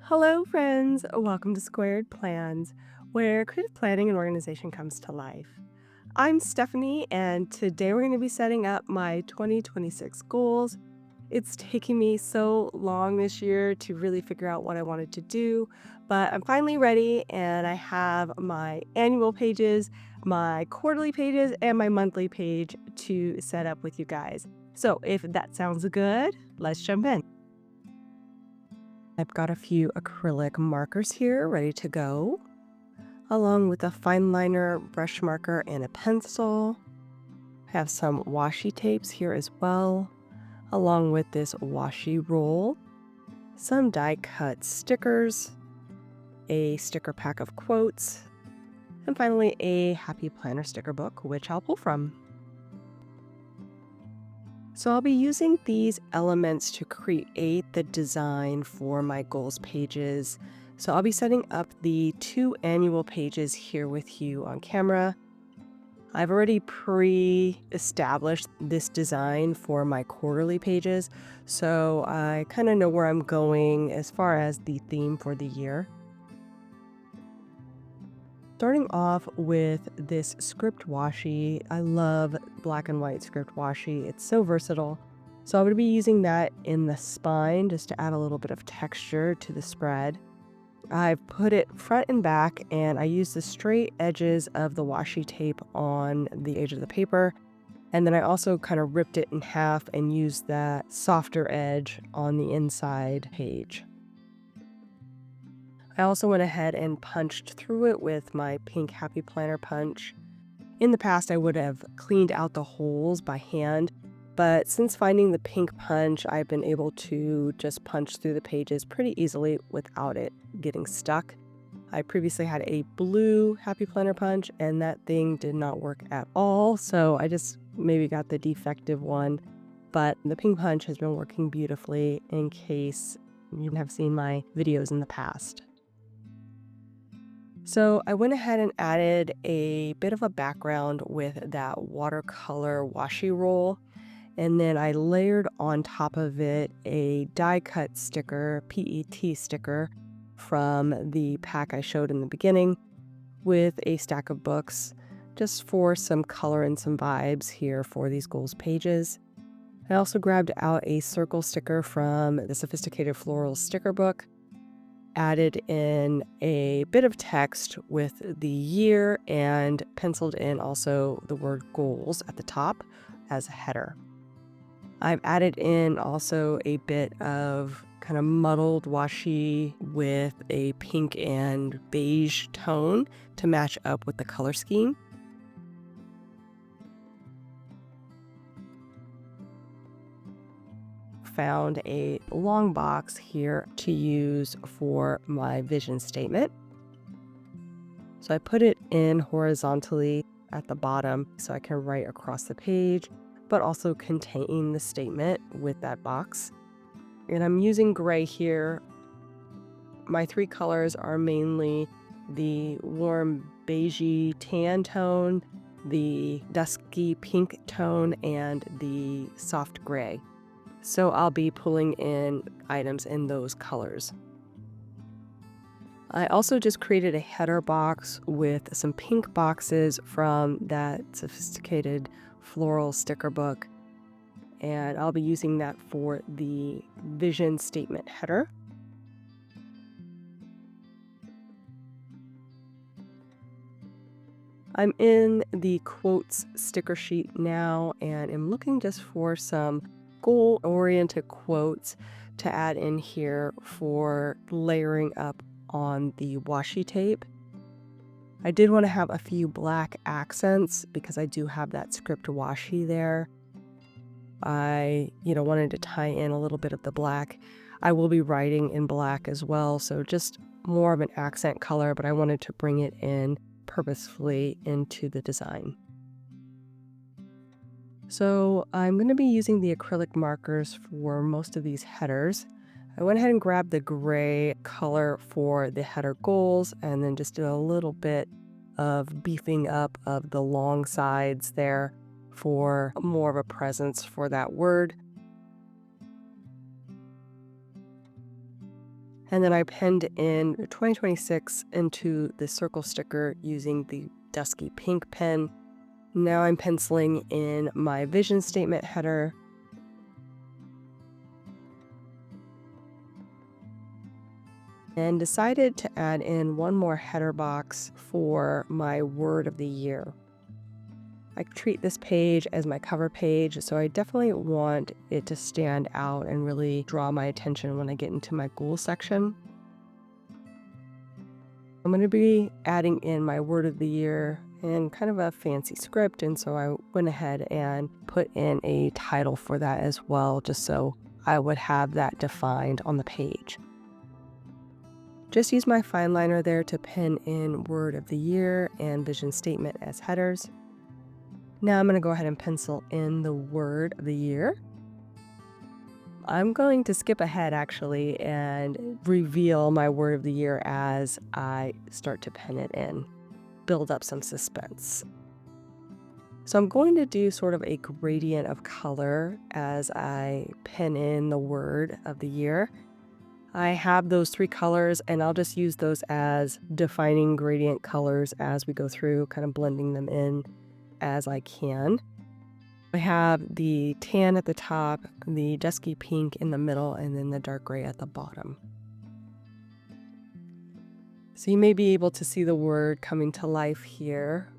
Hello, friends. Welcome to Squared Plans, where creative planning and organization comes to life. I'm Stephanie, and today we're going to be setting up my 2026 goals. It's taking me so long this year to really figure out what I wanted to do, but I'm finally ready, and I have my annual pages, my quarterly pages, and my monthly page to set up with you guys. So if that sounds good, let's jump in. I've got a few acrylic markers here ready to go, along with a fine liner, brush marker, and a pencil. I have some washi tapes here as well, along with this washi roll, some die cut stickers, a sticker pack of quotes, and finally a happy planner sticker book, which I'll pull from. So I'll be using these elements to create the design for my goals pages. So I'll be setting up the 2 annual pages here with you on camera. I've already pre-established this design for my quarterly pages, so I kind of know where I'm going as far as the theme for the year. Starting off with this script washi. I love black and white script washi. It's so versatile. So I'm going to be using that in the spine just to add a little bit of texture to the spread. I've put it front and back, and I use the straight edges of the washi tape on the edge of the paper. And then I also kind of ripped it in half and used that softer edge on the inside page. I also went ahead and punched through it with my pink Happy Planner punch. In the past, I would have cleaned out the holes by hand, but since finding the pink punch, I've been able to just punch through the pages pretty easily without it getting stuck. I previously had a blue Happy Planner punch, and that thing did not work at all, so I just maybe got the defective one, but the pink punch has been working beautifully in case you have seen my videos in the past. So I went ahead and added a bit of a background with that watercolor washi roll, and then I layered on top of it a die cut sticker, PET sticker, from the pack I showed in the beginning, with a stack of books, just for some color and some vibes here for these goals pages. I also grabbed out a circle sticker from the Sophisticated Floral sticker book, added in a bit of text with the year, and penciled in also the word goals at the top as a header. I've added in also a bit of kind of muddled washi with a pink and beige tone to match up with the color scheme. Found a long box here to use for my vision statement. So I put it in horizontally at the bottom so I can write across the page, but also contain the statement with that box. And I'm using gray here. My 3 colors are mainly the warm beigey tan tone, the dusky pink tone, and the soft gray. So I'll be pulling in items in those colors. I also just created a header box with some pink boxes from that Sophisticated Floral sticker book, and I'll be using that for the vision statement header. I'm in the quotes sticker sheet now, and I'm looking just for some goal-oriented quotes to add in here for layering up on the washi tape. I did want to have a few black accents because I do have that script washi there. I, wanted to tie in a little bit of the black. I will be writing in black as well, so just more of an accent color, but I wanted to bring it in purposefully into the design. So I'm going to be using the acrylic markers for most of these headers. I went ahead and grabbed the gray color for the header goals, and then just did a little bit of beefing up of the long sides there for more of a presence for that word. And then I pinned in 2026 into the circle sticker using the dusky pink pen. Now I'm penciling in my vision statement header. And decided to add in one more header box for my word of the year. I treat this page as my cover page, so I definitely want it to stand out and really draw my attention when I get into my goal section. I'm going to be adding in my word of the year in kind of a fancy script, and so I went ahead and put in a title for that as well, just so I would have that defined on the page. Just use my fine liner there to pin in word of the year and vision statement as headers. Now I'm going to go ahead and pencil in the word of the year. I'm going to skip ahead actually and reveal my word of the year as I start to pen it in, build up some suspense. So I'm going to do sort of a gradient of color as I pen in the word of the year. I have those 3 colors, and I'll just use those as defining gradient colors as we go through, kind of blending them in as I can. I have the tan at the top, the dusky pink in the middle, and then the dark gray at the bottom. So you may be able to see the word coming to life here.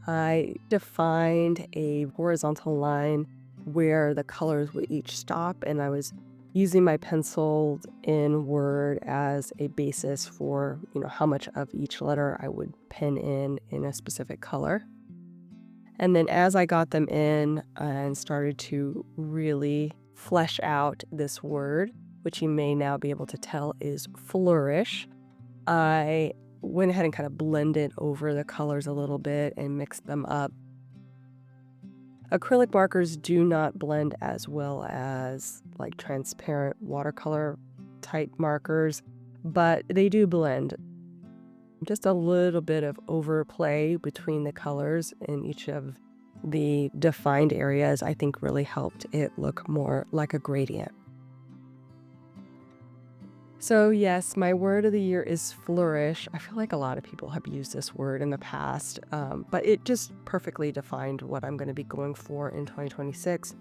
I defined a horizontal line where the colors would each stop, and I was using my penciled in word as a basis for, how much of each letter I would pen in a specific color. And then as I got them in and started to really flesh out this word, which you may now be able to tell is flourish, I went ahead and kind of blended over the colors a little bit and mixed them up. Acrylic markers do not blend as well as like transparent watercolor type markers, but they do blend. Just a little bit of overplay between the colors in each of the defined areas, I think really helped it look more like a gradient. So yes, my word of the year is flourish. I feel like a lot of people have used this word in the past, but it just perfectly defined what I'm going to be going for in 2026.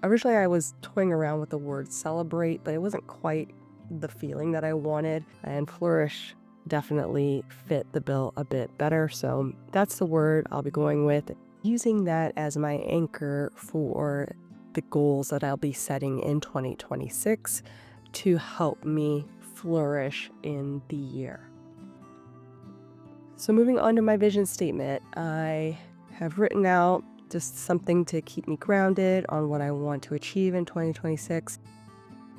Originally, I was toying around with the word celebrate, but it wasn't quite the feeling that I wanted, and flourish definitely fit the bill a bit better. So that's the word I'll be going with, using that as my anchor for the goals that I'll be setting in 2026 to help me flourish in the year. So moving on to my vision statement, I have written out just something to keep me grounded on what I want to achieve in 2026.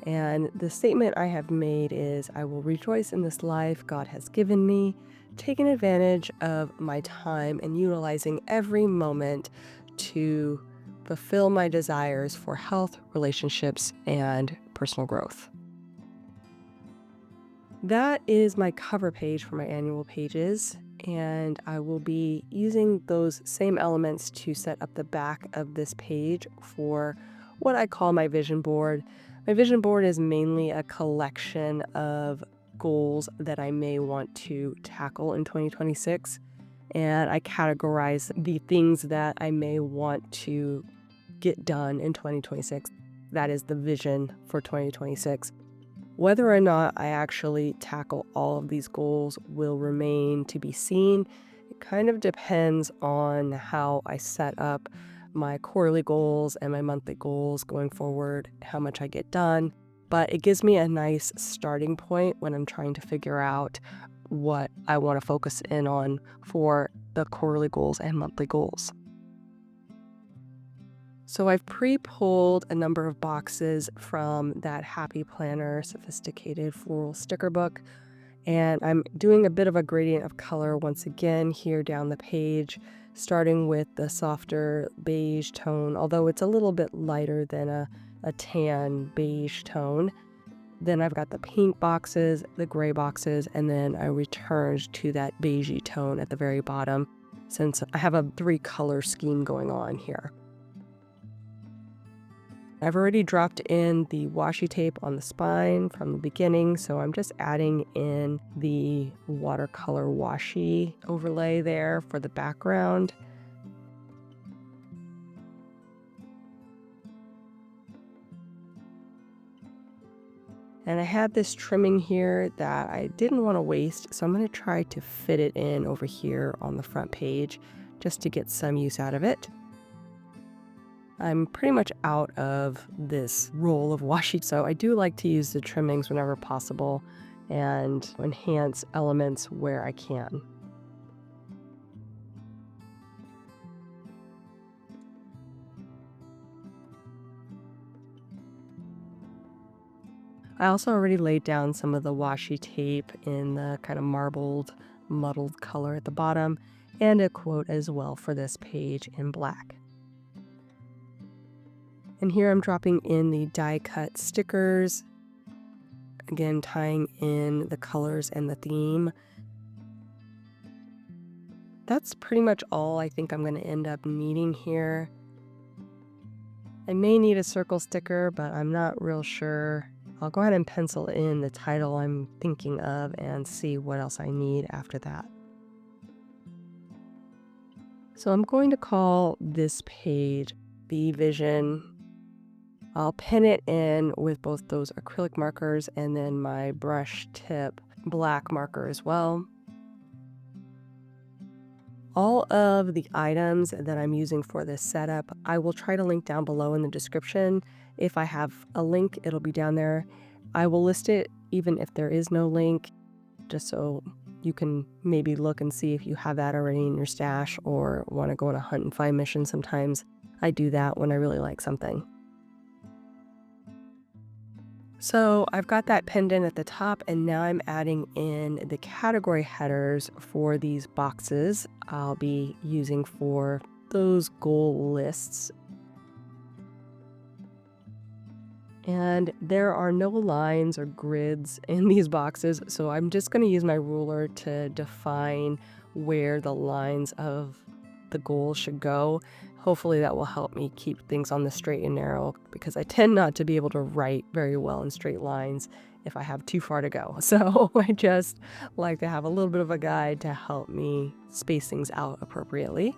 And the statement I have made is, I will rejoice in this life God has given me, taking advantage of my time and utilizing every moment to fulfill my desires for health, relationships, and personal growth. That is my cover page for my annual pages, and I will be using those same elements to set up the back of this page for what I call my vision board. My vision board is mainly a collection of goals that I may want to tackle in 2026, and I categorize the things that I may want to get done in 2026. That is the vision for 2026. Whether or not I actually tackle all of these goals will remain to be seen. It kind of depends on how I set up my quarterly goals and my monthly goals going forward, how much I get done. But it gives me a nice starting point when I'm trying to figure out what I want to focus in on for the quarterly goals and monthly goals. So I've pre-pulled a number of boxes from that Happy Planner Sophisticated Floral Sticker Book, and I'm doing a bit of a gradient of color once again here down the page, starting with the softer beige tone, although it's a little bit lighter than a tan beige tone. Then I've got the pink boxes, the gray boxes, and then I returned to that beigey tone at the very bottom, since I have a 3-color scheme going on here. I've already dropped in the washi tape on the spine from the beginning, so I'm just adding in the watercolor washi overlay there for the background. And I had this trimming here that I didn't want to waste, so I'm going to try to fit it in over here on the front page just to get some use out of it. I'm pretty much out of this roll of washi, so I do like to use the trimmings whenever possible and enhance elements where I can. I also already laid down some of the washi tape in the kind of marbled, muddled color at the bottom, and a quote as well for this page in black. And here I'm dropping in the die cut stickers, again tying in the colors and the theme. That's pretty much all I think I'm going to end up needing here. I may need a circle sticker, but I'm not real sure. I'll go ahead and pencil in the title I'm thinking of and see what else I need after that. So I'm going to call this page Be Vision. I'll pin it in with both those acrylic markers and then my brush tip black marker as well. All of the items that I'm using for this setup, I will try to link down below in the description. If I have a link, it'll be down there. I will list it even if there is no link, just so you can maybe look and see if you have that already in your stash or want to go on a hunt and find mission. Sometimes I do that when I really like something. So I've got that pinned in at the top, and now I'm adding in the category headers for these boxes I'll be using for those goal lists. And there are no lines or grids in these boxes, so I'm just going to use my ruler to define where the lines of the goals should go. Hopefully that will help me keep things on the straight and narrow, because I tend not to be able to write very well in straight lines if I have too far to go. So I just like to have a little bit of a guide to help me space things out appropriately.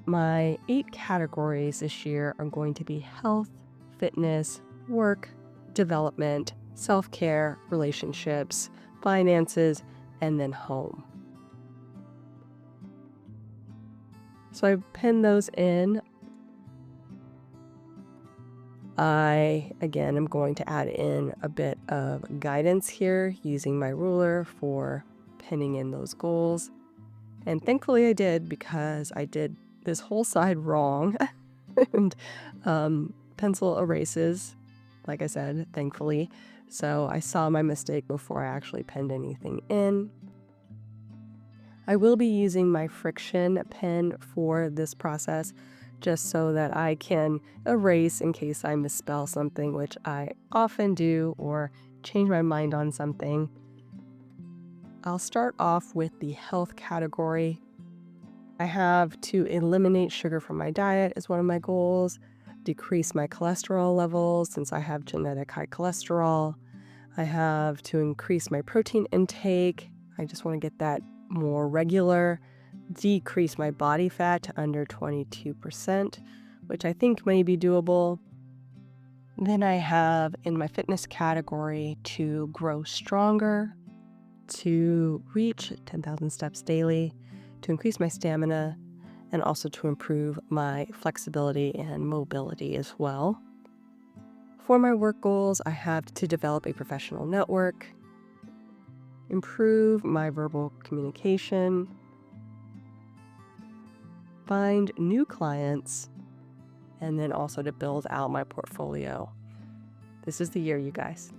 My 8 categories this year are going to be health, fitness, work, development, self-care, relationships, finances, and then home. So I pinned those in. Again, am going to add in a bit of guidance here using my ruler for pinning in those goals. And thankfully I did, because I did this whole side wrong. And pencil erases, like I said, thankfully. So I saw my mistake before I actually pinned anything in. I will be using my friction pen for this process, just so that I can erase in case I misspell something, which I often do, or change my mind on something. I'll start off with the health category. I have to eliminate sugar from my diet as one of my goals, decrease my cholesterol levels since I have genetic high cholesterol. I have to increase my protein intake. I just want to get that more regular, decrease my body fat to under 22%, which I think may be doable. Then I have in my fitness category to grow stronger, to reach 10,000 steps daily, to increase my stamina, and also to improve my flexibility and mobility as well. For my work goals, I have to develop a professional network, improve my verbal communication, find new clients, and then also to build out my portfolio. This is the year, you guys.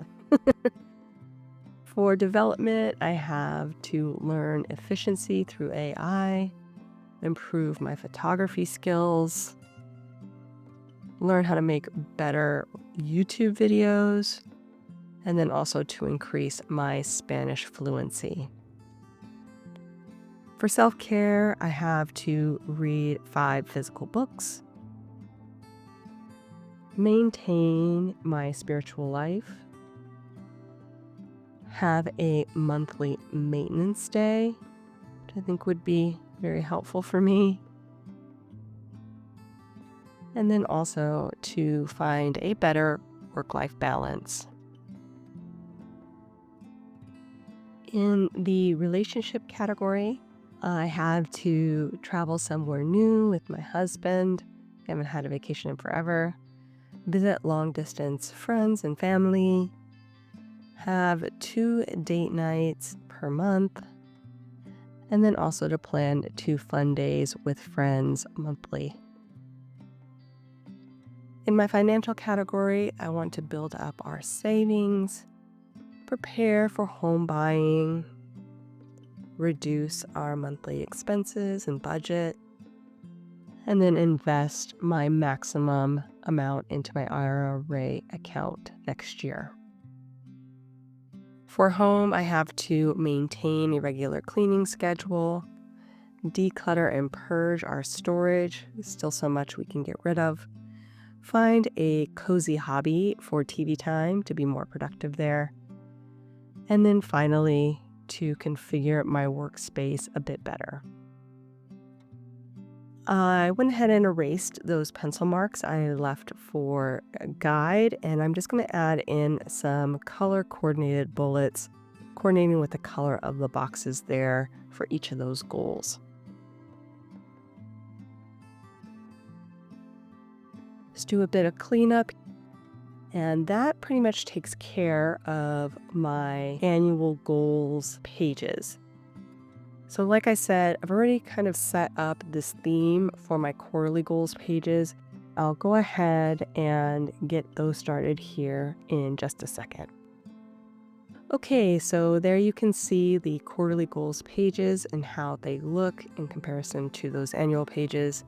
For development, I have to learn efficiency through AI, improve my photography skills, learn how to make better YouTube videos, and then also to increase my Spanish fluency. For self-care, I have to read 5 physical books, maintain my spiritual life, have a monthly maintenance day, which I think would be very helpful for me, and then also to find a better work-life balance. In the relationship category, I have to travel somewhere new with my husband. I haven't had a vacation in forever. Visit long-distance friends and family. Have 2 date nights per month. And then also to plan 2 fun days with friends monthly. In my financial category, I want to build up our savings, prepare for home buying, reduce our monthly expenses and budget, and then invest my maximum amount into my IRA account next year. For home, I have to maintain a regular cleaning schedule, declutter and purge our storage. There's still so much we can get rid of. Find a cozy hobby for TV time to be more productive there. And then finally, to configure my workspace a bit better. I went ahead and erased those pencil marks I left for a guide, and I'm just going to add in some color coordinated bullets, coordinating with the color of the boxes there for each of those goals. Just do a bit of cleanup, and that pretty much takes care of my annual goals pages. So like I said, I've already kind of set up this theme for my quarterly goals pages. I'll go ahead and get those started here in just a second. Okay, so there you can see the quarterly goals pages and how they look in comparison to those annual pages.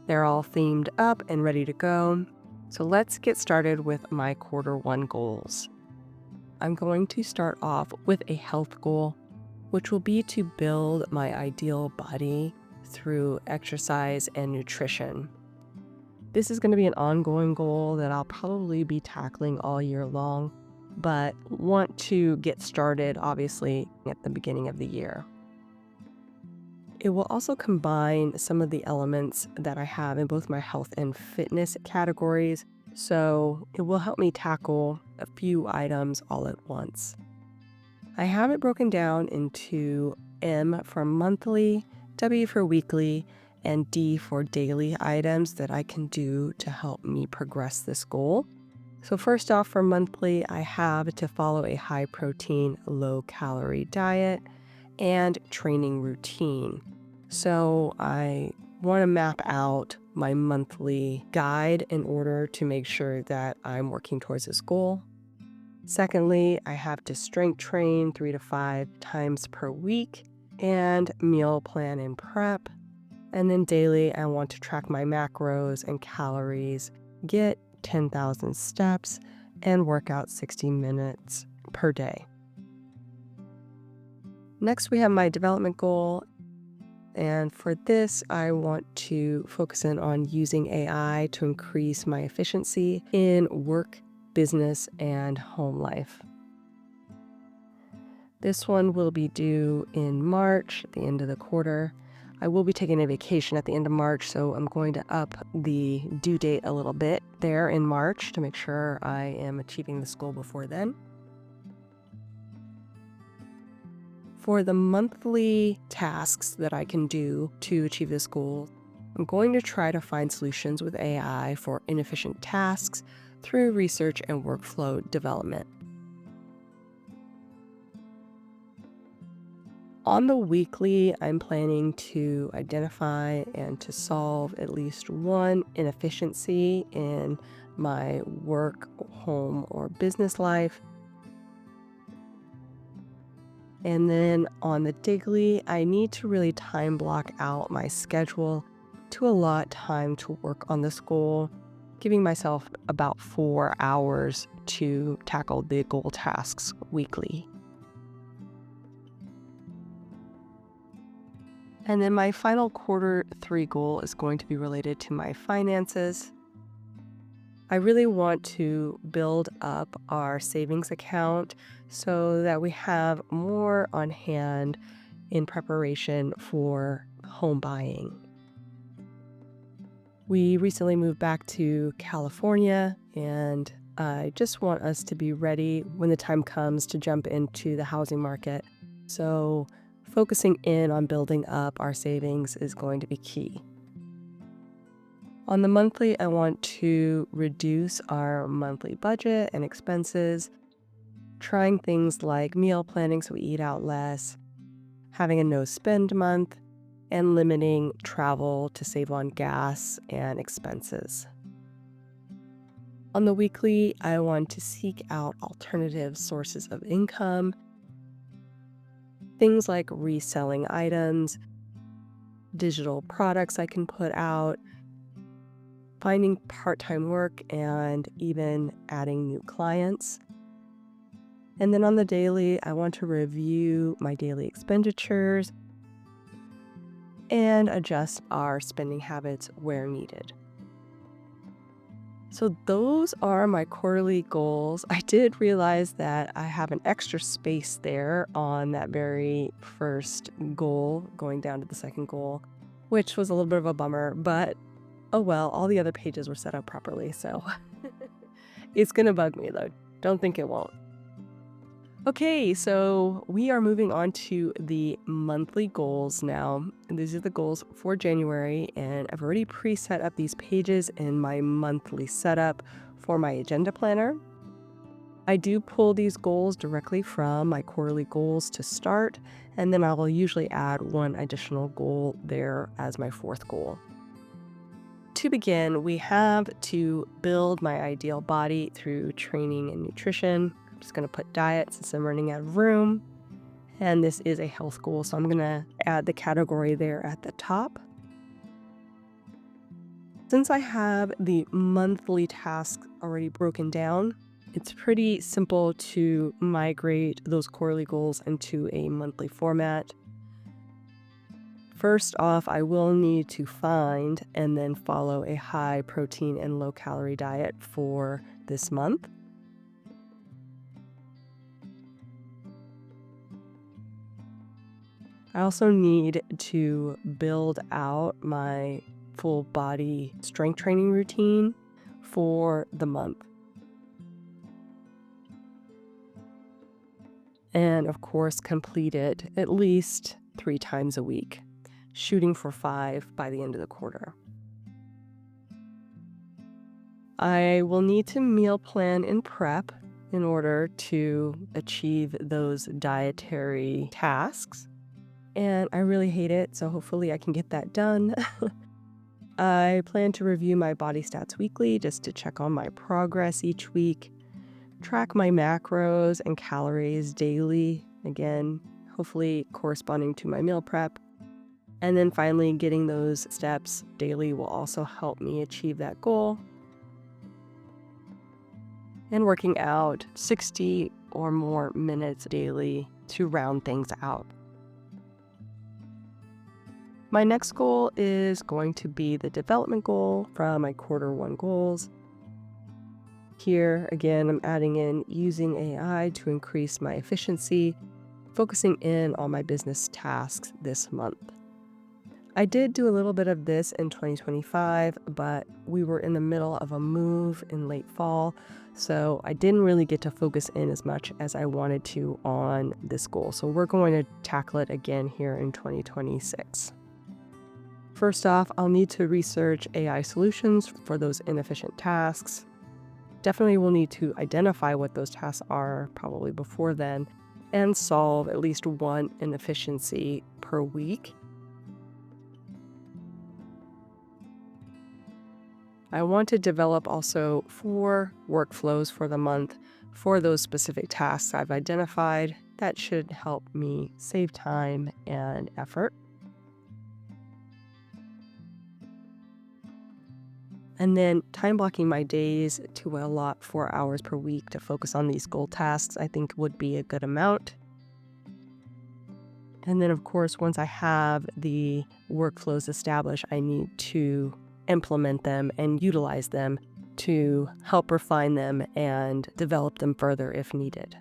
They're all themed up and ready to go. So let's get started with my Q1 goals. I'm going to start off with a health goal, which will be to build my ideal body through exercise and nutrition. This is going to be an ongoing goal that I'll probably be tackling all year long, but want to get started obviously at the beginning of the year. It will also combine some of the elements that I have in both my health and fitness categories, so it will help me tackle a few items all at once. I have it broken down into M for monthly, W for weekly, and D for daily items that I can do to help me progress this goal. So first off, for monthly, I have to follow a high protein, low calorie diet and training routine. So I want to map out my monthly guide in order to make sure that I'm working towards this goal. Secondly, I have to strength train 3 to 5 times per week and meal plan and prep. And then daily, I want to track my macros and calories, get 10,000 steps, and work out 60 minutes per day. Next, we have my development goal. And for this, I want to focus in on using AI to increase my efficiency in work, business, and home life. This one will be due in March, at the end of the quarter. I will be taking a vacation at the end of March, so I'm going to up the due date a little bit there in March to make sure I am achieving this goal before then. For the monthly tasks that I can do to achieve this goal, I'm going to try to find solutions with AI for inefficient tasks through research and workflow development. On the weekly, I'm planning to identify and to solve at least one inefficiency in my work, home, or business life. And then on the daily, I need to really time block out my schedule to allot time to work on this goal, giving myself about 4 hours to tackle the goal tasks weekly. And then my final Q3 goal is going to be related to my finances. I really want to build up our savings account so that we have more on hand in preparation for home buying. We recently moved back to California, and I just want us to be ready when the time comes to jump into the housing market. So, focusing in on building up our savings is going to be key. On the monthly, I want to reduce our monthly budget and expenses, trying things like meal planning so we eat out less, having a no spend month, and limiting travel to save on gas and expenses. On the weekly, I want to seek out alternative sources of income, things like reselling items, digital products I can put out, finding part-time work, and even adding new clients. And then on the daily, I want to review my daily expenditures and adjust our spending habits where needed. So those are my quarterly goals. I did realize that I have an extra space there on that very first goal, going down to the second goal, which was a little bit of a bummer, but oh well, all the other pages were set up properly, so it's gonna bug me though. Don't think it won't. Okay, so we are moving on to the monthly goals now. And these are the goals for January, and I've already pre-set up these pages in my monthly setup for my agenda planner. I do pull these goals directly from my quarterly goals to start, and then I will usually add one additional goal there as my fourth goal. To begin, we have to build my ideal body through training and nutrition. I'm just going to put diet since I'm running out of room. And this is a health goal, so I'm going to add the category there at the top. Since I have the monthly tasks already broken down, it's pretty simple to migrate those quarterly goals into a monthly format. First off, I will need to find and then follow a high protein and low calorie diet for this month. I also need to build out my full body strength training routine for the month. And of course, complete it at least 3 times a week, shooting for 5 by the end of the quarter. I will need to meal plan and prep in order to achieve those dietary tasks. And I really hate it, so hopefully I can get that done. I plan to review my body stats weekly just to check on my progress each week, track my macros and calories daily, again, hopefully corresponding to my meal prep. And then finally, getting those steps daily will also help me achieve that goal. And working out 60 or more minutes daily to round things out. My next goal is going to be the development goal from my quarter 1 goals. Here, again, I'm adding in using AI to increase my efficiency, focusing in on my business tasks this month. I did do a little bit of this in 2025, but we were in the middle of a move in late fall, so I didn't really get to focus in as much as I wanted to on this goal. So we're going to tackle it again here in 2026. First off, I'll need to research AI solutions for those inefficient tasks. Definitely will need to identify what those tasks are probably before then and solve at least one inefficiency per week. I want to develop also 4 workflows for the month for those specific tasks I've identified. That should help me save time and effort. And then time blocking my days to allot 4 hours per week to focus on these goal tasks, I think would be a good amount. And then, of course, once I have the workflows established, I need to implement them and utilize them to help refine them and develop them further if needed.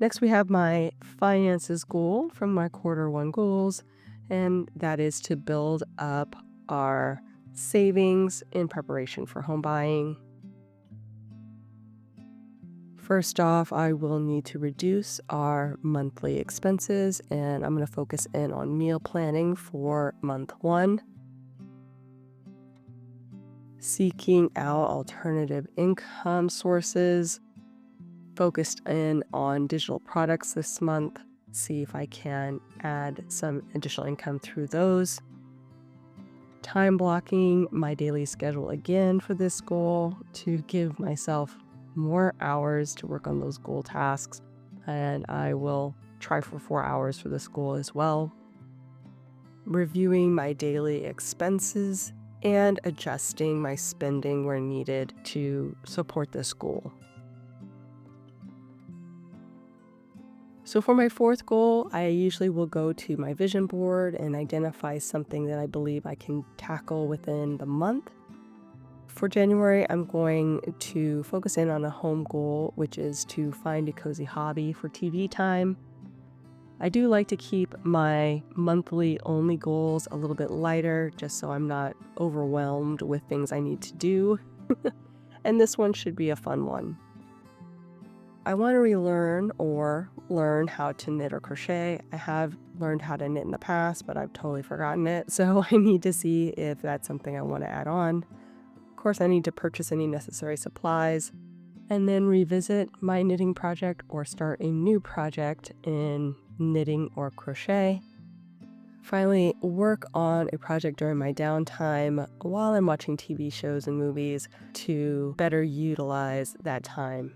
Next, we have my finances goal from my Q1 goals, and that is to build up our savings in preparation for home buying. First off, I will need to reduce our monthly expenses, and I'm going to focus in on meal planning for month 1. Seeking out alternative income sources, focused in on digital products this month, see if I can add some additional income through those. Time blocking my daily schedule again for this goal to give myself more hours to work on those goal tasks, and I will try for 4 hours for this goal as well. Reviewing my daily expenses and adjusting my spending where needed to support this goal. So for my 4th goal, I usually will go to my vision board and identify something that I believe I can tackle within the month. For January, I'm going to focus in on a home goal, which is to find a cozy hobby for TV time. I do like to keep my monthly only goals a little bit lighter, just so I'm not overwhelmed with things I need to do. And this one should be a fun one. I want to relearn or learn how to knit or crochet. I have learned how to knit in the past, but I've totally forgotten it. So I need to see if that's something I want to add on. Of course, I need to purchase any necessary supplies and then revisit my knitting project or start a new project in knitting or crochet. Finally, work on a project during my downtime while I'm watching TV shows and movies to better utilize that time.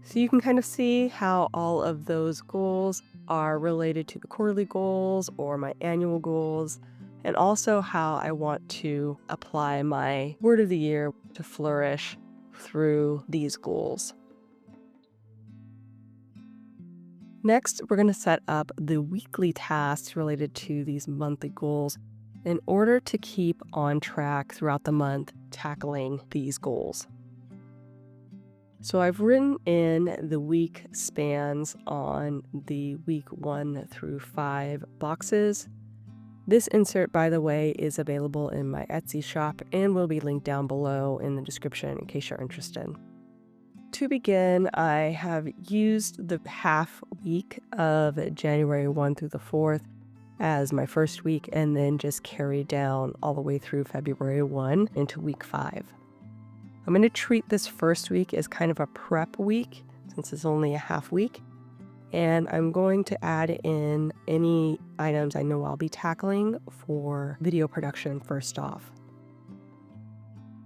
So you can kind of see how all of those goals are related to the quarterly goals or my annual goals, and also how I want to apply my word of the year to flourish through these goals. Next, we're going to set up the weekly tasks related to these monthly goals in order to keep on track throughout the month tackling these goals. So I've written in the week spans on the week 1 through 5 boxes. This insert, by the way, is available in my Etsy shop and will be linked down below in the description in case you're interested. To begin, I have used the half week of January 1 through the 4th as my first week, and then just carried down all the way through February 1 into week 5. I'm going to treat this first week as kind of a prep week since it's only a half week, and I'm going to add in any items I know I'll be tackling for video production first off.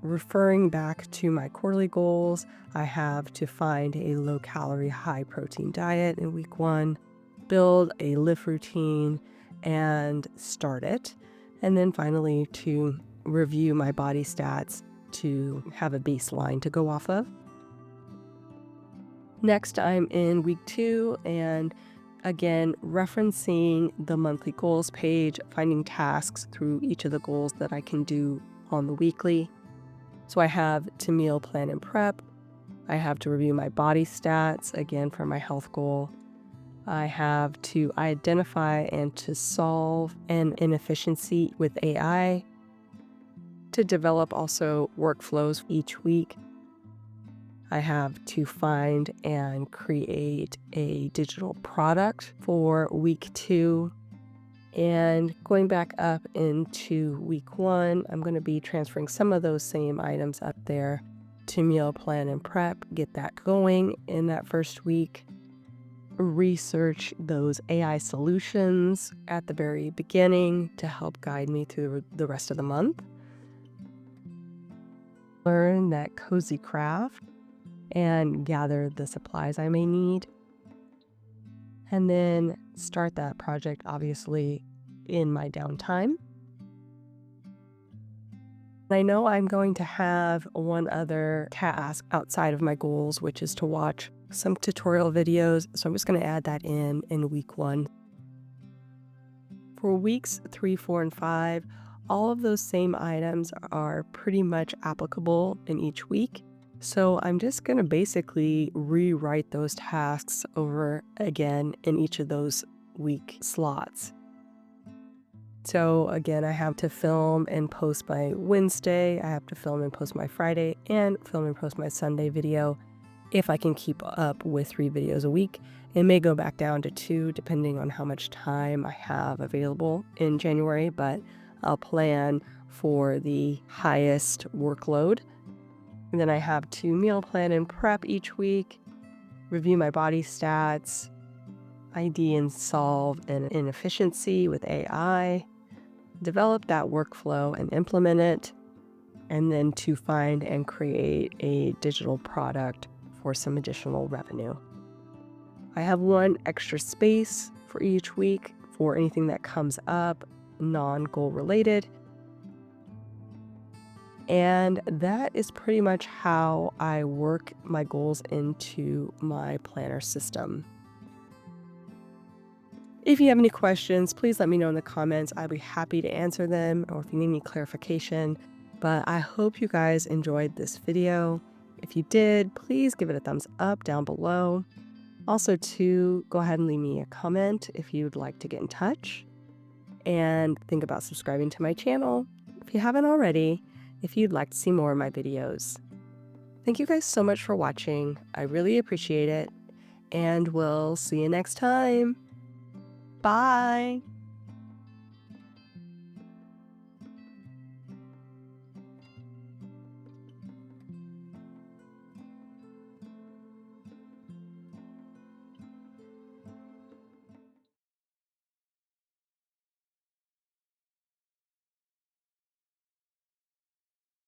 Referring back to my quarterly goals, I have to find a low-calorie, high-protein diet in week 1, build a lift routine, and start it, and then finally to review my body stats to have a baseline to go off of. Next, I'm in week 2, and again, referencing the monthly goals page, finding tasks through each of the goals that I can do on the weekly. So I have to meal plan and prep. I have to review my body stats, again for my health goal. I have to identify and to solve an inefficiency with AI, to develop also workflows each week. I have to find and create a digital product for week 2. And going back up into week 1, I'm going to be transferring some of those same items up there to meal plan and prep, get that going in that first week. Research those AI solutions at the very beginning to help guide me through the rest of the month. Learn that cozy craft and gather the supplies I may need. And then start that project, obviously, in my downtime. I know I'm going to have one other task outside of my goals, which is to watch some tutorial videos. So I'm just going to add that in week 1. For weeks 3, 4, and 5, all of those same items are pretty much applicable in each week. So I'm just going to basically rewrite those tasks over again in each of those week slots. So again, I have to film and post my Wednesday, I have to film and post my Friday, and film and post my Sunday video if I can keep up with 3 videos a week. It may go back down to 2 depending on how much time I have available in January, but I'll plan for the highest workload. And then I have to meal plan and prep each week, review my body stats, ID and solve an inefficiency with AI, develop that workflow and implement it, and then to find and create a digital product for some additional revenue. I have one extra space for each week for anything that comes up non-goal related. And that is pretty much how I work my goals into my planner system. If you have any questions, please let me know in the comments. I'd be happy to answer them, or if you need any clarification. But I hope you guys enjoyed this video. If you did, please give it a thumbs up down below. Also, too, go ahead and leave me a comment if you'd like to get in touch. And think about subscribing to my channel if you haven't already, if you'd like to see more of my videos. Thank you guys so much for watching. I really appreciate it. And we'll see you next time. Bye.